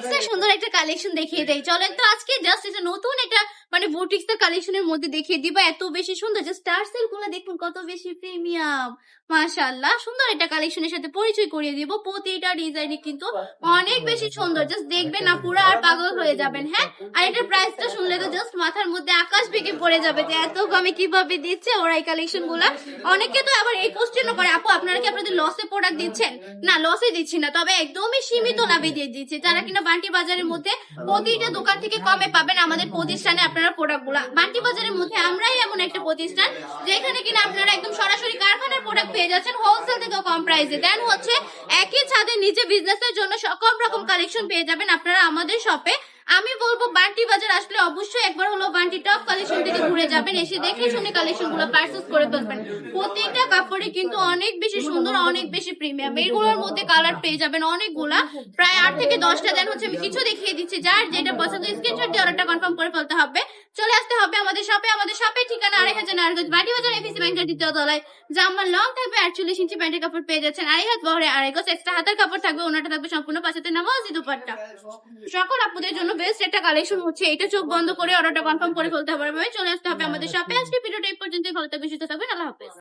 Extra সুন্দর একটা collection দেখিয়ে দেয়। চলেন তো আজকে জাস্ট এটা নতুন একটা মানে বুটিক্স এর কালেকশনের মধ্যে দেখিয়ে দিবা, এত বেশি সুন্দর। জাস্ট টার্সেল গুলো দেখুন কত বেশি প্রিমিয়াম, মাশাআল্লাহ। সুন্দর একটা কালেকশনের সাথে পরিচয় করিয়ে দিব। প্রতিটা ডিজাইনে কিন্তু অনেক বেশি সুন্দর, জাস্ট দেখবেন না পুরো আর পাগল হয়ে যাবেন। হ্যাঁ, আর এটার প্রাইসটা শুনলে তো জাস্ট মাথার মধ্যে আকাশ ভেঙে পড়ে যাবে যে এত কমে কিভাবে দিচ্ছে ওরা এই কালেকশন গুলা। অনেকে তো আবার এই কোশ্চেনও করে, আপু আপনারা কি আপনাদের লসে প্রোডাক্ট দিচ্ছেন? না, লসে দিচ্ছি না, তবে একদমই সীমিত লাভে দিয়ে দিচ্ছি। যারা কিনা বান্টি বাজারের মধ্যে প্রতিটা দোকান থেকে কমে পাবেন আমাদের প্রতিষ্ঠানে আপনারা প্রোডাক্ট গুলা। বান্টি বাজারের মধ্যে আমরাই এমন একটা প্রতিষ্ঠান যেখানে কিনা আপনারা একদম সরাসরি কারখানার প্রোডাক্ট পেয়ে যাচ্ছেন হোলসেল থেকে কম প্রাইসে। দেন হচ্ছে একই ছাদে নিজে বিজনেসের জন্য সকল রকম কালেকশন পেয়ে যাবেন আপনারা আমাদের শপে। আমি বলবো বান্টি বাজার আসলে অবশ্যই একবার হলো বান্টি টপ কালেকশন থেকে ঘুরে যাবেন, এসে দেখে শুনে কালেকশন গুলো পারচেজ করে ফেলবেন। প্রত্যেকটা কাপড়ে কিন্তু অনেক বেশি সুন্দর, অনেক বেশি প্রিমিয়াম। এইগুলোর মধ্যে কালার পেয়ে যাবেন অনেকগুলা, প্রায় 8 থেকে 10টা। দেন হচ্ছে আমি কিছু দেখিয়ে দিচ্ছি, যার যেটা পছন্দ স্ক্রিনশট দিয়ে অর্ডারটা কনফার্ম করে ফেলতে হবে। চলে আসতে হবে আমাদের শপে। আমাদের শপের ঠিকানা 2500 নারায়ণগঞ্জ বান্টি বাজার এফএসি ব্যাংকের দ্বিতীয় তলায়। জামার লং থাকবে 48 ইঞ্চি, প্যান্টের কাপড় পেয়ে যাচ্ছেন 2.5 হাত বহরে 2.5 গজ। এক্সট্রা হাতের কাপড় থাকবে, ওনাটা থাকবে সম্পূর্ণ পাঁচাতে নামাজি দুপাট্টা। সকল আপুদের জন্য বেস্ট একটা কালেকশন হচ্ছে এটা। চোখ বন্ধ করে অর্ডারটা কনফার্ম করে ফেলতে হবে। চলে আসতে হবে আমাদের শপে। আজকে ভিডিওটা এই পর্যন্তই। ভালো থাকবেন, সুস্থ থাকবেন, আল্লাহ হাফেজ।